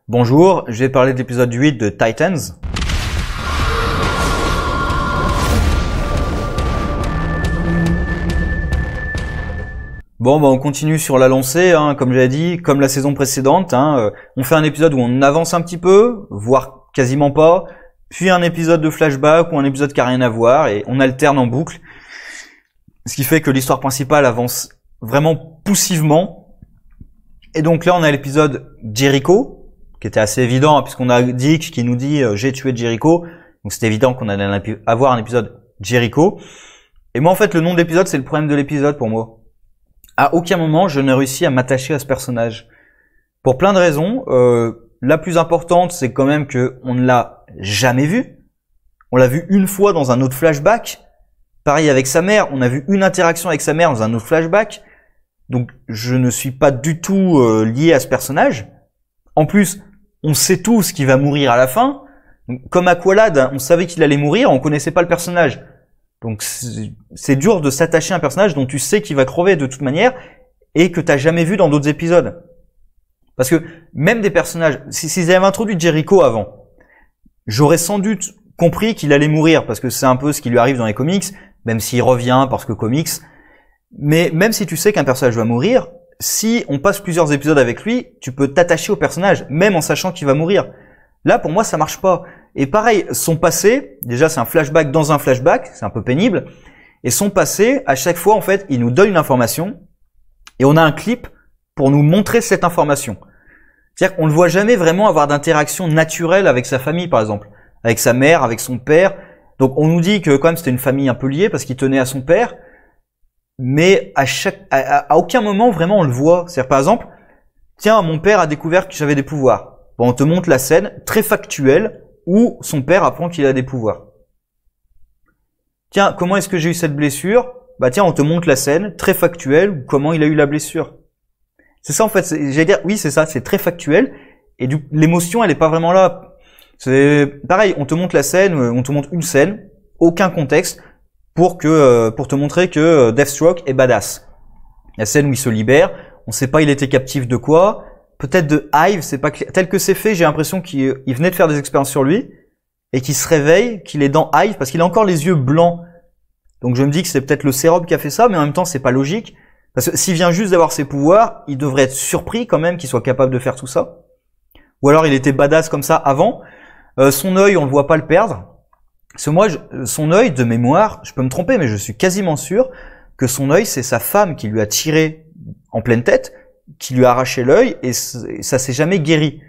Bonjour, je vais parler de l'épisode 8 de Titans. Bon, on continue sur la lancée, comme j'avais dit, comme la saison précédente. On fait un épisode où on avance un petit peu, voire quasiment pas, puis un épisode de flashback ou un épisode qui n'a rien à voir, et on alterne en boucle. Ce qui fait que l'histoire principale avance vraiment poussivement. Et donc là, on a l'épisode Jericho, qui était assez évident, puisqu'on a Dick qui nous dit j'ai tué Jericho. Donc c'était évident qu'on allait avoir un épisode Jericho. Et moi, en fait, le nom de l'épisode, c'est le problème de l'épisode pour moi. À aucun moment, je n'ai réussi à m'attacher à ce personnage. Pour plein de raisons. La plus importante, c'est quand même que on ne l'a jamais vu. On l'a vu une fois dans un autre flashback. Pareil avec sa mère, on a vu une interaction avec sa mère dans un autre flashback. Donc je ne suis pas du tout lié à ce personnage. En plus, on sait tous qu'il va mourir à la fin. Donc, comme Aqualad, on savait qu'il allait mourir, on connaissait pas le personnage. Donc c'est dur de s'attacher à un personnage dont tu sais qu'il va crever de toute manière et que t'as jamais vu dans d'autres épisodes. Parce que même des personnages, s'ils avaient introduit Jericho avant, j'aurais sans doute compris qu'il allait mourir parce que c'est un peu ce qui lui arrive dans les comics, même s'il revient parce que comics. Mais même si tu sais qu'un personnage va mourir, si on passe plusieurs épisodes avec lui, tu peux t'attacher au personnage, même en sachant qu'il va mourir. Là, pour moi, ça marche pas. Et pareil, son passé, déjà c'est un flashback dans un flashback, c'est un peu pénible. Et son passé, à chaque fois, en fait, il nous donne une information et on a un clip pour nous montrer cette information. C'est-à-dire qu'on ne le voit jamais vraiment avoir d'interaction naturelle avec sa famille, par exemple, avec sa mère, avec son père. Donc on nous dit que quand même c'était une famille un peu liée parce qu'il tenait à son père. Mais à aucun moment vraiment on le voit. C'est-à-dire par exemple, tiens, mon père a découvert que j'avais des pouvoirs. Bon, on te montre la scène très factuelle où son père apprend qu'il a des pouvoirs. Tiens, comment est-ce que j'ai eu cette blessure? Bah tiens, on te montre la scène très factuelle où comment il a eu la blessure. C'est ça en fait, j'allais dire, oui c'est ça, c'est très factuel et l'émotion elle est pas vraiment là. C'est pareil, on te montre la scène, on te montre une scène, aucun contexte pour te montrer que Deathstroke est badass. La scène où il se libère, on sait pas il était captif de quoi. Peut-être de Hive, c'est pas clair. Tel que c'est fait, j'ai l'impression qu'il venait de faire des expériences sur lui et qu'il se réveille, qu'il est dans Hive parce qu'il a encore les yeux blancs. Donc je me dis que c'est peut-être le sérum qui a fait ça, mais en même temps c'est pas logique parce que s'il vient juste d'avoir ses pouvoirs, il devrait être surpris quand même qu'il soit capable de faire tout ça. Ou alors il était badass comme ça avant. Son œil, on le voit pas le perdre. Parce que moi, son œil de mémoire, je peux me tromper, mais je suis quasiment sûr que son œil, c'est sa femme qui lui a tiré en pleine tête, qui lui a arraché l'œil et ça s'est jamais guéri.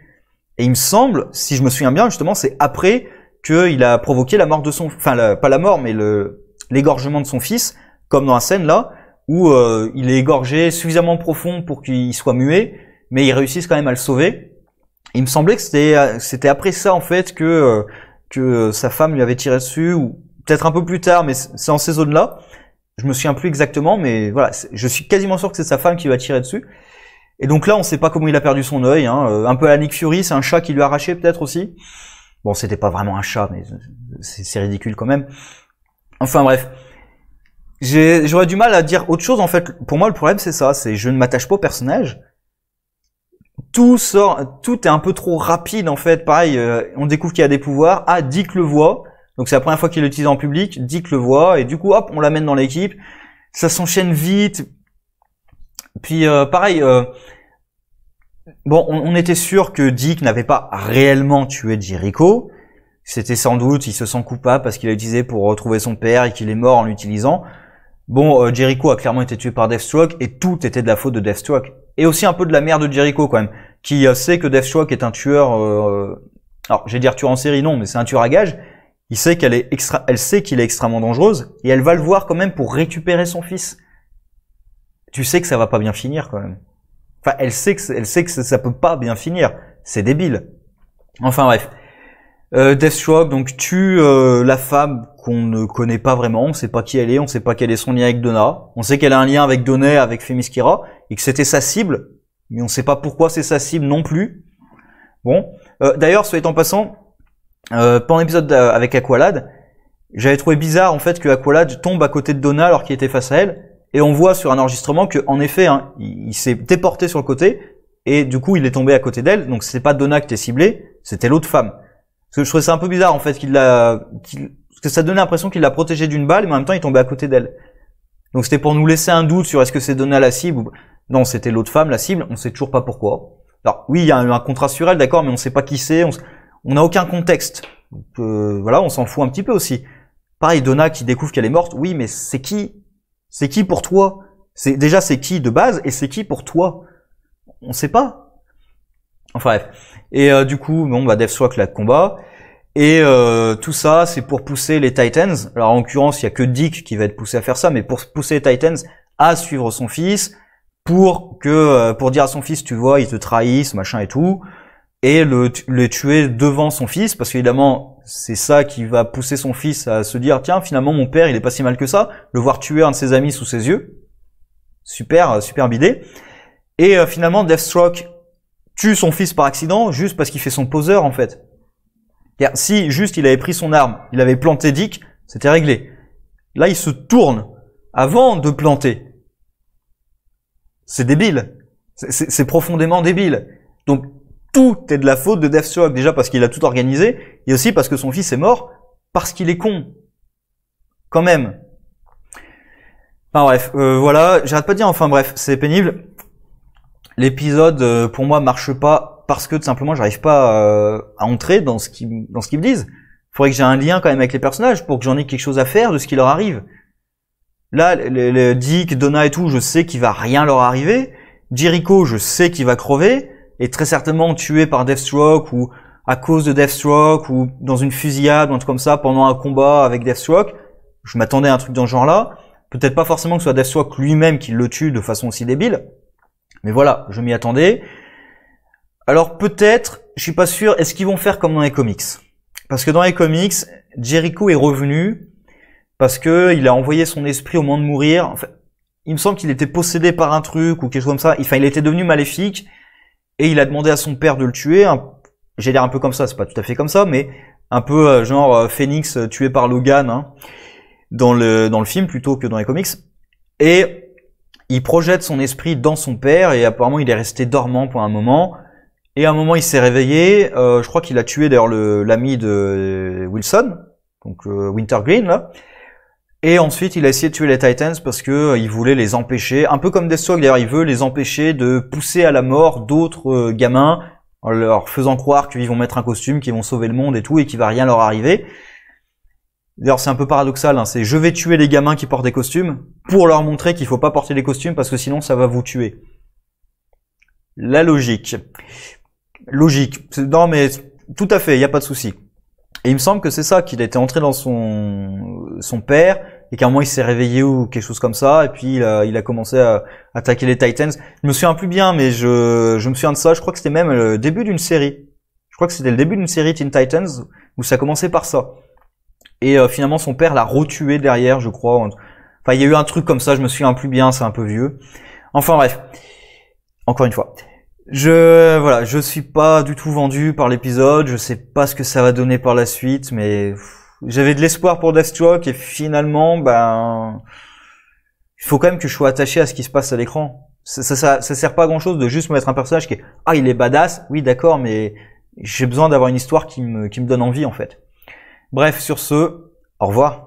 Et il me semble, si je me souviens bien, justement, c'est après qu'il a provoqué la mort de son, enfin pas la mort, mais l'égorgement de son fils, comme dans la scène là où il est égorgé suffisamment profond pour qu'il soit muet, mais ils réussissent quand même à le sauver. Et il me semblait que c'était après ça en fait que sa femme lui avait tiré dessus, ou peut-être un peu plus tard, mais c'est en ces zones-là. Je me souviens plus exactement, mais voilà, je suis quasiment sûr que c'est sa femme qui lui a tiré dessus. Et donc là, on sait pas comment il a perdu son œil, un peu à la Nick Fury, c'est un chat qui lui a arraché peut-être aussi. Bon, c'était pas vraiment un chat, mais c'est ridicule quand même. Enfin bref, j'aurais du mal à dire autre chose en fait. Pour moi, le problème c'est ça, c'est je ne m'attache pas au personnage. Tout est un peu trop rapide en fait. Pareil, on découvre qu'il a des pouvoirs. Ah, Dick le voit. Donc c'est la première fois qu'il l'utilise en public. Dick le voit et du coup, hop, on l'amène dans l'équipe. Ça s'enchaîne vite. Puis pareil, bon, on était sûr que Dick n'avait pas réellement tué Jericho. C'était sans doute, il se sent coupable parce qu'il l'a utilisé pour retrouver son père et qu'il est mort en l'utilisant. Bon, Jericho a clairement été tué par Deathstroke et tout était de la faute de Deathstroke. Et aussi un peu de la mère de Jericho quand même, qui sait que Deathstroke est un tueur, alors je vais dire tueur en série, non, mais c'est un tueur à gages. Elle sait qu'il est extrêmement dangereuse et elle va le voir quand même pour récupérer son fils. Tu sais que ça va pas bien finir quand même. Enfin, elle sait que ça peut pas bien finir. C'est débile. Enfin bref. Deathstroke donc tue la femme qu'on ne connaît pas vraiment, on sait pas qui elle est, on sait pas quel est son lien avec Donna, on sait qu'elle a un lien avec Donna, avec Themyscira, et que c'était sa cible, mais on sait pas pourquoi c'est sa cible non plus. Bon, d'ailleurs, soit en passant, pendant l'épisode avec Aqualad, j'avais trouvé bizarre en fait que Aqualad tombe à côté de Donna alors qu'il était face à elle, et on voit sur un enregistrement que en effet, il s'est déporté sur le côté, et du coup il est tombé à côté d'elle, donc c'était pas Donna qui était ciblée, c'était l'autre femme. Parce que je trouvais ça un peu bizarre en fait parce que ça donnait l'impression qu'il l'a protégée d'une balle, mais en même temps il tombait à côté d'elle. Donc c'était pour nous laisser un doute sur est-ce que c'est Donna la cible ou non, c'était l'autre femme la cible, on sait toujours pas pourquoi. Alors oui, il y a un contrat sur elle, d'accord, mais on sait pas qui c'est, on n'a aucun contexte. Donc voilà, on s'en fout un petit peu aussi. Pareil, Donna qui découvre qu'elle est morte, oui, mais c'est qui? C'est qui pour toi? C'est qui de base et c'est qui pour toi? On sait pas. Enfin bref. Et du coup, bon, bah Deathstroke la combat. Et tout ça, c'est pour pousser les Titans. Alors en l'occurrence, il y a que Dick qui va être poussé à faire ça, mais pour pousser les Titans à suivre son fils, pour dire à son fils, tu vois, il te trahit, machin et tout, et le tuer devant son fils, parce qu'évidemment, c'est ça qui va pousser son fils à se dire, tiens, finalement, mon père, il est pas si mal que ça, le voir tuer un de ses amis sous ses yeux. Super idée. Et finalement, Deathstroke tue son fils par accident, juste parce qu'il fait son poseur, en fait. Si juste il avait pris son arme, il avait planté Dick, c'était réglé. Là, il se tourne avant de planter. C'est débile. C'est profondément débile. Donc, tout est de la faute de Deathstroke, déjà parce qu'il a tout organisé, et aussi parce que son fils est mort, parce qu'il est con. Quand même. Enfin bref, voilà, j'arrête pas de dire, enfin bref, c'est pénible. L'épisode, pour moi, marche pas parce que tout simplement, j'arrive pas à entrer dans ce qu'ils me disent. Faudrait que j'ai un lien quand même avec les personnages pour que j'en ai quelque chose à faire de ce qui leur arrive. Là, les Dick, Donna et tout, je sais qu'il va rien leur arriver. Jericho, je sais qu'il va crever, et très certainement tué par Deathstroke, ou à cause de Deathstroke, ou dans une fusillade, ou un truc comme ça, pendant un combat avec Deathstroke. Je m'attendais à un truc dans ce genre-là. Peut-être pas forcément que ce soit Deathstroke lui-même qui le tue de façon aussi débile. Mais voilà, je m'y attendais. Alors peut-être, je suis pas sûr, est-ce qu'ils vont faire comme dans les comics? Parce que dans les comics, Jericho est revenu parce que il a envoyé son esprit au moment de mourir. Enfin, il me semble qu'il était possédé par un truc ou quelque chose comme ça. Enfin, il était devenu maléfique et il a demandé à son père de le tuer. J'ai l'air un peu comme ça, c'est pas tout à fait comme ça, mais un peu genre Phoenix tué par Logan hein, dans le film plutôt que dans les comics. Et il projette son esprit dans son père et apparemment il est resté dormant pour un moment. Et à un moment il s'est réveillé. Je crois qu'il a tué d'ailleurs l'ami de Wilson, donc Wintergreen là. Et ensuite il a essayé de tuer les Titans parce que il voulait les empêcher, un peu comme Deathstroke d'ailleurs, il veut les empêcher de pousser à la mort d'autres gamins en leur faisant croire qu'ils vont mettre un costume, qu'ils vont sauver le monde et tout et qu'il va rien leur arriver. D'ailleurs, c'est un peu paradoxal, hein, c'est je vais tuer les gamins qui portent des costumes pour leur montrer qu'il faut pas porter des costumes parce que sinon ça va vous tuer. La logique. Logique. Non mais tout à fait, il y a pas de souci. Et il me semble que c'est ça, qu'il était entré dans son père et qu'à un moment il s'est réveillé ou quelque chose comme ça et puis il a commencé à attaquer les Titans. Je me souviens plus bien mais je me souviens de ça, je crois que c'était même le début d'une série. Je crois que c'était le début d'une série Teen Titans où ça commençait par ça. Et finalement son père l'a retué derrière, je crois. Enfin, il y a eu un truc comme ça, je me souviens plus bien, c'est un peu vieux. Enfin bref. Encore une fois. Je suis pas du tout vendu par l'épisode, je sais pas ce que ça va donner par la suite, mais j'avais de l'espoir pour Deathstroke et finalement, ben, il faut quand même que je sois attaché à ce qui se passe à l'écran. Ça sert pas à grand chose de juste me mettre un personnage qui est, il est badass, oui d'accord, mais j'ai besoin d'avoir une histoire qui me donne envie en fait. Bref, sur ce, au revoir.